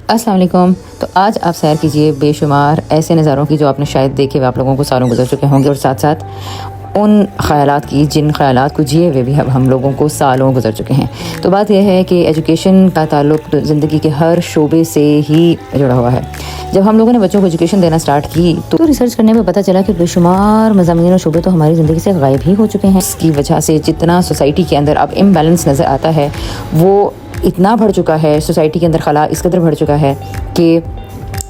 अस्सलाम वालेकुम। तो आज आप सैर कीजिए बेशुमार ऐसे नज़ारों की जो आपने शायद देखे हुए आप लोगों को सालों गुजर चुके होंगे, और साथ साथ उन ख़यालात की जिन ख़यालात को जिए हुए भी अब हम लोगों को सालों गुजर चुके हैं। तो बात यह है कि एजुकेशन का ताल्लुक़ ज़िंदगी के हर शोबे से ही जुड़ा हुआ है। जब हम लोगों ने बच्चों को एजुकेशन देना स्टार्ट की तो रिसर्च करने में पता चला कि बेशुमार मज़ामीन और शोबे तो हमारी ज़िंदगी से गायब ही हो चुके हैं। इसकी वजह से जितना सोसाइटी के अंदर अब इम्बैलेंस नज़र आता है वो इतना बढ़ चुका है, सोसाइटी के अंदर खला इस कदर बढ़ चुका है कि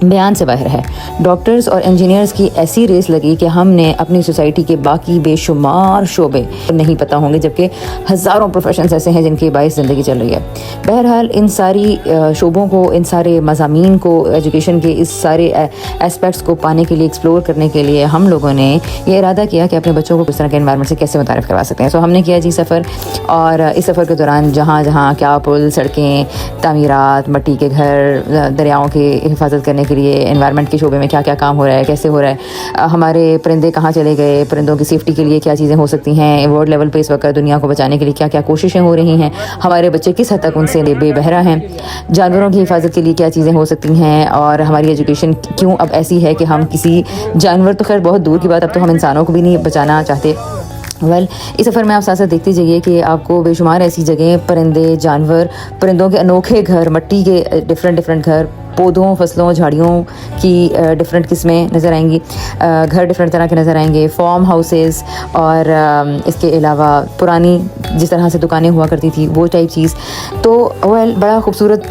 बयान से बाहर है। डॉक्टर्स और इंजीनियर्स की ऐसी रेस लगी कि हमने अपनी सोसाइटी के बाकी बेशुमार शोबे नहीं पता होंगे, जबकि हज़ारों प्रोफेशंस ऐसे हैं जिनकी बाइस ज़िंदगी चल रही है। बहरहाल इन सारी शोबों को, इन सारे मज़ामीन को, एजुकेशन के इस सारे एस्पेक्ट्स को पाने के लिए, एक्सप्लोर करने के लिए हम लोगों ने ये इरादा किया कि अपने बच्चों को किस तरह के एनवायरनमेंट से कैसे मुतारिफ़ करवा सकते हैं। सो हमने किया जी सफ़र, और इस सफ़र के दौरान जहाँ जहाँ क्या पुल, सड़कें, तामीरात, मट्टी के घर, दरियाओं की हिफाजत करने के लिए एनवायरनमेंट के शोबे में क्या क्या काम हो रहा है, कैसे हो रहा है, हमारे परिंदे कहाँ चले गए, परिंदों की सेफ्टी के लिए क्या चीज़ें हो सकती हैं, वर्ल्ड लेवल पे इस वक्त दुनिया को बचाने के लिए क्या क्या कोशिशें हो रही हैं, हमारे बच्चे किस हद तक उनसे बेबहरा हैं, जानवरों की हिफाजत के लिए क्या चीज़ें हो सकती हैं, और हमारी एजुकेशन क्यों अब ऐसी है कि हम किसी जानवर, तो खैर बहुत दूर की बात, अब तो हम इंसानों को भी नहीं बचाना चाहते। इस सफ़र में आप साथ साथ देखते जाइए कि आपको बेशुमार ऐसी जगह, परिंदे, जानवर, परिंदों के अनोखे घर, मिट्टी के डिफरेंट घर, पौधों, फसलों, झाड़ियों की डिफरेंट किस्में नज़र आएंगी, घर डिफरेंट तरह के नज़र आएंगे, फार्म हाउसेस, और इसके अलावा पुरानी जिस तरह से दुकानें हुआ करती थी वो टाइप चीज़। तो बड़ा खूबसूरत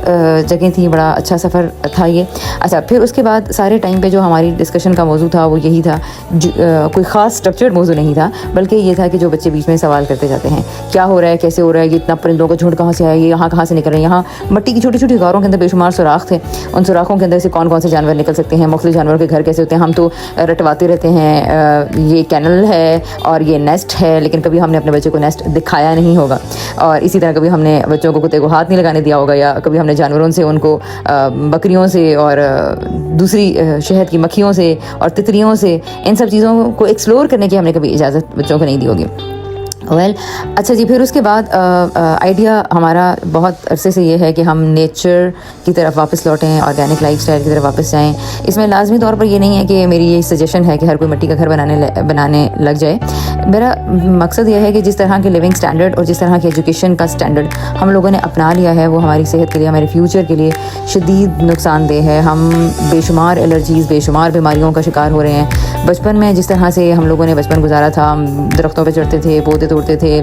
जगह थी, बड़ा अच्छा सफ़र था ये। अच्छा, फिर उसके बाद सारे टाइम पे जो हमारी डिस्कशन का मौजू था वो यही था, कोई ख़ास स्ट्रक्चर्ड मौजू नहीं था, बल्कि ये था कि जो बच्चे बीच में सवाल करते जाते हैं, क्या हो रहा है, कैसे हो रहा है, ये इतना परिंदों का झुंड कहाँ से आया, ये यहाँ कहाँ से निकल रहे हैं। यहाँ मिट्टी की छोटी छोटी गारों के अंदर बेशुमार सुराख थे, उन सुराखों के अंदर से कौन कौन से जानवर निकल सकते हैं, मुख्तलिफ जानवरों के घर कैसे होते हैं। हम तो रटवाते रहते हैं ये कैनल है और ये नेस्ट है, लेकिन कभी हमने अपने बच्चे को नेस्ट दिखाया नहीं होगा, और इसी तरह कभी हमने बच्चों को कुत्ते को हाथ नहीं लगाने दिया होगा, या कभी हमने जानवरों से, उनको बकरियों से और दूसरी शहद की मक्खियों से और तितलियों से, इन सब चीज़ों को एक्सप्लोर करने की हमने कभी इजाज़त बच्चों को नहीं दी होगी। अच्छा जी, फिर उसके बाद आइडिया हमारा बहुत अरसे से ये है कि हम नेचर की तरफ वापस लौटें, ऑर्गेनिक लाइफस्टाइल की तरफ वापस जाएं। इसमें लाजमी तौर पर ये नहीं है कि मेरी ये सजेशन है कि हर कोई मिट्टी का घर बनाने लग जाए। मेरा मकसद यह है कि जिस तरह के लिविंग स्टैंडर्ड और जिस तरह के एजुकेशन का स्टैंडर्ड हम लोगों ने अपना लिया है वो हमारी सेहत के लिए, हमारे फ्यूचर के लिए शदीद नुकसानदेह है। हम बेशुमार एलर्जीज़, बेशुमार बीमारियों का शिकार हो रहे हैं। बचपन में जिस तरह से हम लोगों ने बचपन गुजारा था, दरख्तों पर चढ़ते थे, पौधे तोड़ते थे,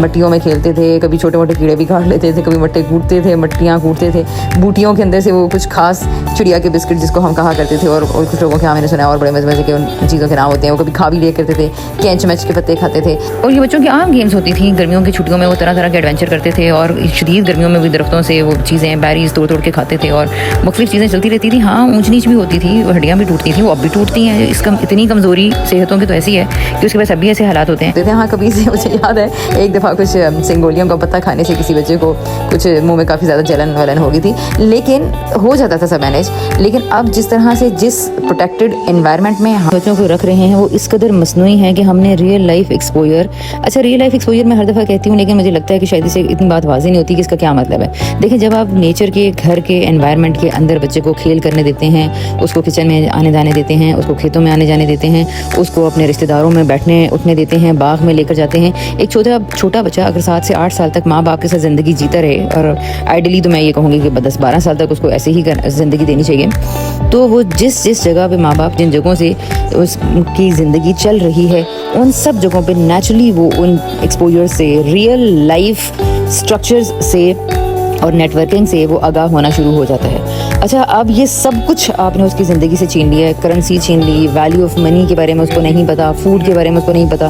मट्टियों में खेलते थे, कभी छोटे मोटे कीड़े भी काट लेते थे, कभी मट्टे कूटते थे, मट्टियाँ कूटते थे, बूटियों के अंदर से वो कुछ खास चिड़िया के बिस्किट जिसको हम कहा करते थे, और कुछ लोगों के यहाँ मैंने सुना और बड़े मज़े मज़े के उन चीज़ों के नाम होते हैं, वो कभी खा भी लिया करते थे, कैंच मैच के पत्ते खाते थे। और ये बच्चों की आम गेम्स होती थी। गर्मियों की छुट्टियों में वो तरह तरह के एडवेंचर करते थे, और शदीद गर्मियों में भी दरख्तों से वो चीज़ें, बैरीज तोड़ तोड़ के खाते थे, और मुख्तलिफ चीज़ें चलती रहती थी। हाँ, ऊँच नीच भी होती थी, हड्डियाँ भी टूटती थी, वो अब भी टूटती हैं। इसका इतनी कमज़ोरी सेहतों की तो ऐसी है कि उसके पास अब भी ऐसे हालात होते हैं। हाँ, कभी से मुझे याद है एक दफ़ा कुछ सिंगोलियम का पत्ता खाने से किसी बच्चे को कुछ मुंह में काफ़ी ज़्यादा जलन वलन हो गई थी, लेकिन हो जाता था सब मैनेज। लेकिन अब जिस तरह से, जिस प्रोटेक्टेड एनवायरनमेंट में हम बच्चों को रख रहे हैं, वो इस कदर मसनूई है कि हमने रियल लाइफ एक्सपोजर, अच्छा रियल लाइफ एक्सपोजर मैं हर दफ़ा कहती हूँ, लेकिन मुझे लगता है कि शायद इसे इतनी बात वाज़ेह नहीं होती कि इसका क्या मतलब है। देखिए, जब आप नेचर के घर के एनवायरनमेंट के अंदर बच्चे को खेल करने देते हैं, उसको किचन में आने जाने देते हैं, उसको खेतों में आने जाने देते हैं, उसको अपने रिश्तेदारों में बैठने उठने देते हैं, बाग में लेकर जाते हैं। एक छोटा बच्चा अगर 7 से 8 साल तक माँ बाप के साथ ज़िंदगी जीता रहे, और आइडियली तो मैं ये कहूँगी कि 10-12 साल तक उसको ऐसे ही ज़िंदगी देनी चाहिए, तो वो जिस जगह पे माँ बाप जिन जगहों से उसकी ज़िंदगी चल रही है, उन सब जगहों पे नेचुरली वो उन एक्सपोजर से, रियल लाइफ स्ट्रक्चर्स से और नेटवर्किंग से वो आगाह होना शुरू हो जाता है। अच्छा, अब ये सब कुछ आपने उसकी ज़िंदगी से छीन लिया है, करेंसी छीन ली, वैल्यू ऑफ मनी के बारे में उसको नहीं पता, फूड के बारे में उसको नहीं पता,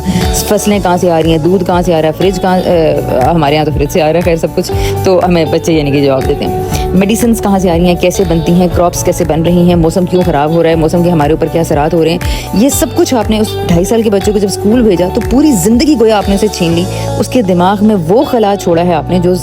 फसलें कहाँ से आ रही हैं, दूध कहाँ से आ रहा है, फ्रिज कहाँ, हमारे यहाँ तो फ्रिज से आ रहा है, खैर सब कुछ तो हमें बच्चे यानी कि जवाब देते हैं। मेडिसिन कहाँ से आ रही हैं, कैसे बनती हैं, क्रॉप्स कैसे बन रही हैं, मौसम क्यों ख़राब हो रहा है, मौसम के हमारे ऊपर क्या असरात हो रहे हैं, ये सब कुछ आपने उस 2.5 साल के बच्चे को जब स्कूल भेजा तो पूरी ज़िंदगी गोया आपने उसे छीन ली। उसके दिमाग में वो खला छोड़ा है आपने जो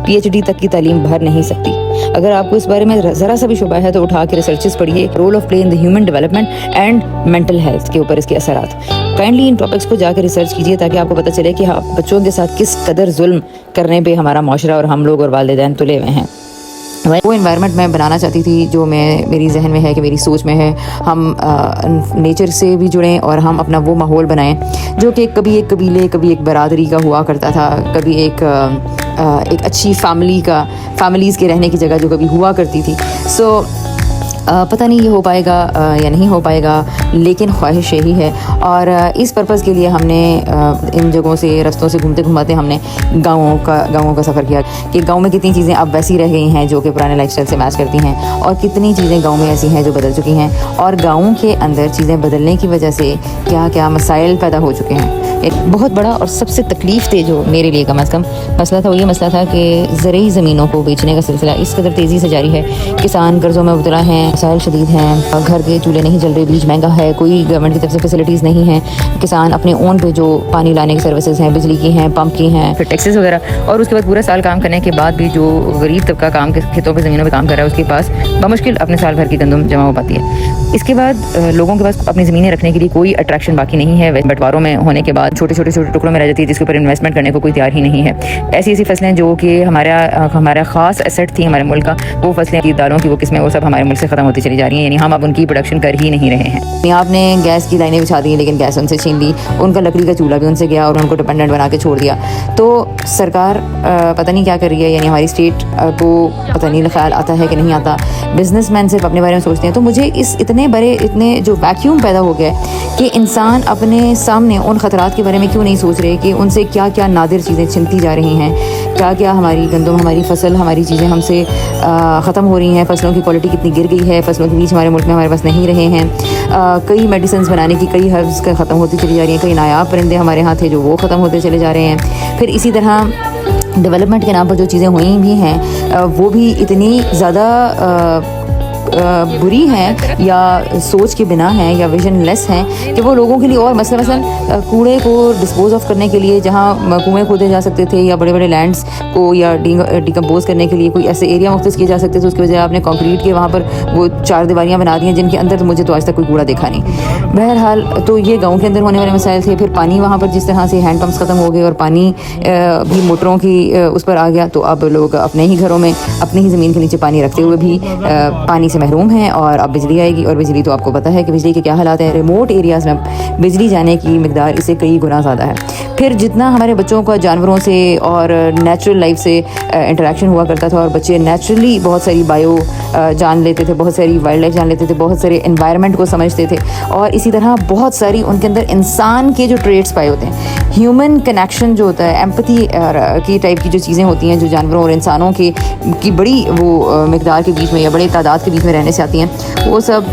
PhD तक की तालीम भर नहीं सकती। अगर आपको इस बारे में ज़रा सा भी शुबा है तो उठा के रिसर्चेस पढ़िए, role of play in the human development and mental health के ऊपर इसके असरात। काइंडली इन टॉपिक्स को जाकर रिसर्च कीजिए ताकि आपको पता चले कि हाँ, बच्चों के साथ किस कदर जुल्म करने पे हमारा माशरा और हम लोग और वालिदैन तुले हुए हैं। वो इन्वायरमेंट मैं बनाना चाहती थी जो मेरी जहन में है कि मेरी सोच में है। हम नेचर से भी जुड़ें और हम अपना वो माहौल बनाएं जो कि कभी एक कबीले, कभी एक बरादरी का हुआ करता था, कभी एक अच्छी फैमिलीज़ के रहने की जगह जो कभी हुआ करती थी। सो पता नहीं ये हो पाएगा या नहीं हो पाएगा, लेकिन ख्वाहिश यही है। और इस पर्पज़ के लिए हमने इन जगहों से, रास्तों से घूमते घुमाते हमने गाँवों का सफ़र किया कि गाँव में कितनी चीज़ें अब वैसी रह गई हैं जो कि पुराने लाइफस्टाइल से मैच करती हैं, और कितनी चीज़ें गाँव में ऐसी हैं जो बदल चुकी हैं, और गाँव के अंदर चीज़ें बदलने की वजह से क्या क्या मसाइल पैदा हो चुके हैं। एक बहुत बड़ा और सबसे तकलीफ़ दे जो मेरे लिए कम अज़ कम मसला था, वो ये मसला था कि ज़रूरी ज़मीनों को बेचने का सिलसिला इस कदर तेज़ी से जारी है। किसान कर्ज़ों में मुबतला हैं, मसाइल शदीद हैं, घर के चूल्हे नहीं जल रहे, बीज महंगा है, कोई गवर्नमेंट की तरफ से फैसिलिटीज़ नहीं हैं। किसान अपने ओन पे जो पानी लाने की सर्विसेज हैं, बिजली की हैं, पंप की हैं, फिर टैक्सेस वगैरह, और उसके बाद पूरा साल काम करने के बाद भी जो गरीब तबका काम खेतों पर ज़मीनों पर काम कर रहा है, उसके पास बमुश्किल अपने साल भर की गंदम जमा हो पाती है। इसके बाद लोगों के पास अपनी ज़मीनें रखने के लिए कोई अट्रैक्शन बाकी नहीं है। बंटवारों में होने के बाद छोटे छोटे टुकड़ों में रह जाती है, जिसके ऊपर इन्वेस्टमेंट करने को कोई तैयार ही नहीं है। ऐसी ऐसी फसलें जो कि हमारा ख़ास एसेट थी हमारे मुल्क का, वो फसलें की दालों की, वो किस्में, वो सब हमारे मुल्क से ख़त्म होती चली जा रही हैं। यानी हम अब उनकी प्रोडक्शन कर ही नहीं रहे हैं। आपने गैस की लाइनें बिछा दी, लेकिन गैस उनसे छीन ली, उनका लकड़ी का चूल्हा भी उनसे गया और उनको डिपेंडेंट बना के छोड़ दिया। तो सरकार पता नहीं क्या कर रही है, यानी हमारी स्टेट को पता नहीं ख्याल आता है कि नहीं आता। बिजनेसमैन सिर्फ अपने बारे में सोचते हैं। तो मुझे इतने जो वैक्यूम पैदा हो गया है कि इंसान अपने सामने उन ख़तरात के बारे में क्यों नहीं सोच रहे कि उनसे क्या क्या नादिर चीज़ें छिनती जा रही हैं, क्या क्या हमारी गंदम, हमारी फसल, हमारी चीज़ें हमसे ख़त्म हो रही हैं। फसलों की क्वालिटी कितनी गिर गई है, फसलों के बीज हमारे मुल्क में हमारे पास नहीं रहे हैं। कई मेडिसिन बनाने की कई हर्ब्स ख़त्म होती चली जा रही हैं, कई नायाब परिंदे हमारे यहाँ थे जो वो ख़त्म होते चले जा रहे हैं। फिर इसी तरह डेवलपमेंट के नाम पर जो चीज़ें हुई भी हैं वो भी इतनी ज़्यादा बुरी हैं या सोच के बिना हैं या विजन लेस हैं कि वो लोगों के लिए और मसलन कूड़े को डिस्पोज ऑफ करने के लिए जहाँ कुएँ खोदे जा सकते थे या बड़े बड़े लैंड्स को या डिकम्पोज करने के लिए कोई ऐसे एरिया मुख्तस किए जा सकते थे, उसकी वजह आपने कंक्रीट के वहाँ पर वो 4 दीवारियाँ बना दी हैं जिनके अंदर तो मुझे तो आज तक कोई कूड़ा देखा नहीं। बहरहाल तो ये गाँव के अंदर होने वाले मसाइल थे। फिर पानी वहाँ पर जिस तरह से हैंड पम्प्स ख़त्म हो गए और पानी भी मोटरों की उस पर आ गया, तो अब लोग अपने ही घरों में अपनी ही ज़मीन के नीचे पानी रखते हुए भी पानी से महरूम हैं। और अब बिजली आएगी, और बिजली तो आपको पता है कि बिजली के क्या हालात हैं। रिमोट एरियाज़ में बिजली जाने की मिकदार इससे कई गुना ज़्यादा है। फिर जितना हमारे बच्चों का जानवरों से और नेचुरल लाइफ से इंटरेक्शन हुआ करता था, और बच्चे नेचुरली बहुत सारी बायो जान लेते थे, बहुत सारी वाइल्ड लाइफ जान लेते थे, बहुत सारे एनवायरनमेंट को समझते थे, और इसी तरह बहुत सारी उनके अंदर इंसान के जो ट्रेड्स पाए होते हैं, ह्यूमन कनेक्शन जो होता है, एम्पैथी की टाइप की जो चीज़ें होती हैं जो जानवरों और इंसानों की बड़ी वो मिकदार के बीच में या बड़े तादाद के बीच में रहने से आती हैं, वो सब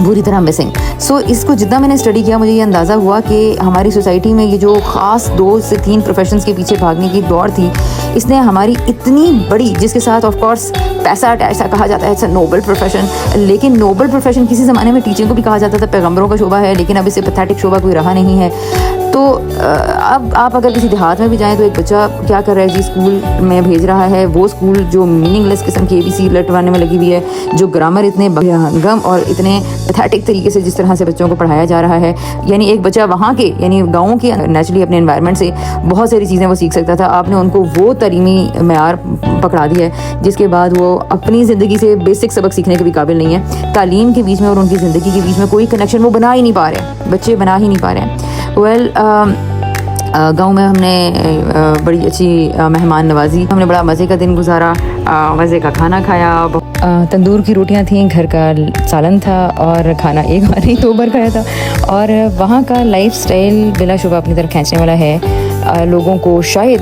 बुरी तरह मिसिंग। सो इसको जितना मैंने स्टडी किया, मुझे ये अंदाज़ा हुआ कि हमारी सोसाइटी में ये जो ख़ास 2 से 3 प्रोफेशंस के पीछे भागने की दौड़ थी, इसने हमारी इतनी बड़ी, जिसके साथ ऑफ कोर्स पैसा अटैच था, कहा जाता है इट्स अ नोबल प्रोफेशन, लेकिन नोबल प्रोफेशन किसी ज़माने में टीचिंग को भी कहा जाता था, पैगंबरों का शोबा है, लेकिन अब इससे पैथेटिक शोबा कोई रहा नहीं है। तो अब आप अगर किसी देहात में भी जाएँ तो एक बच्चा क्या कर रहा है जी, स्कूल में भेज रहा है, वो स्कूल जो मीनिंगलेस किस्म की ABC लटवाने में लगी हुई है, जो ग्रामर इतने गम और इतने पैथेटिक तरीके से जिस तरह से बच्चों को पढ़ाया जा रहा है। यानी एक बच्चा वहाँ के, यानी गाँव के नेचुरली अपने एनवायरनमेंट से बहुत सारी चीज़ें वो सीख सकता था। आपने उनको वो तरीमी मेयार पकड़ा दिया है जिसके बाद वो अपनी ज़िंदगी से बेसिक सबक सीखने के भी काबिल नहीं है। तालीम के बीच में और उनकी ज़िंदगी के बीच में कोई कनेक्शन वो बना ही नहीं पा रहे, बच्चे बना ही नहीं पा रहे हैं। गाँव में हमने बड़ी अच्छी मेहमान नवाजी, हमने बड़ा मज़े का दिन गुजारा, मज़े का खाना खाया, तंदूर की रोटियां थीं, घर का सालन था, और खाना एक बार नहीं 2 बार खाया था। और वहाँ का लाइफस्टाइल बिलाशुबा अपनी तरफ खींचने वाला है। लोगों को शायद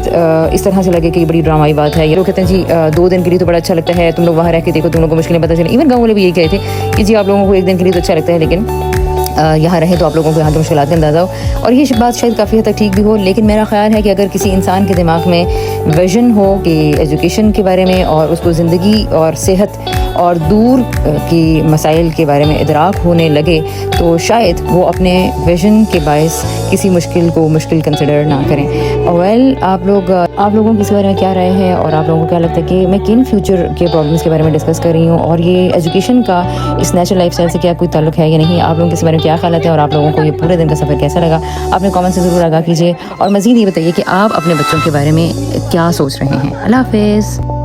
इस तरह से लगे कि ये बड़ी ड्रामाई बात है। ये लोग कहते हैं जी 2 दिन के लिए तो बड़ा अच्छा लगता है, तुम लोग वहाँ रह के देखो, तुम लोग को मुश्किलें पता चले। इवन गाँव वाले भी यही कहते थे कि जी आप लोगों को 1 दिन के लिए तो अच्छा लगता है, लेकिन यहाँ रहें तो आप लोगों को यहाँ की मुश्किलात का अंदाज़ा हो। और ये बात शायद काफ़ी हद तक ठीक भी हो, लेकिन मेरा ख्याल है कि अगर किसी इंसान के दिमाग में विजन हो कि एजुकेशन के बारे में, और उसको ज़िंदगी और सेहत और दूर की मसाइल के बारे में इदराक होने लगे, तो शायद वो अपने विजन के बायस किसी मुश्किल को मुश्किल कंसिडर ना करें। आप लोगों की इस बारे में क्या राय है, और आप लोगों को क्या लगता है कि मैं किन फ्यूचर के प्रॉब्लम्स के बारे में डिस्कस कर रही हूँ, और ये एजुकेशन का इस नेचुरल लाइफस्टाइल से क्या कोई ताल्लुक है या नहीं? आप लोगों के इस बारे में क्या ख्याल है, और आप लोगों को ये पूरे दिन का सफ़र कैसा लगा? आपने कमेंट से ज़रूर आगाह कीजिए, और मज़ीद ये बताइए कि आप अपने बच्चों के बारे में क्या सोच रहे हैं। अल्लाह हाफ़िज़।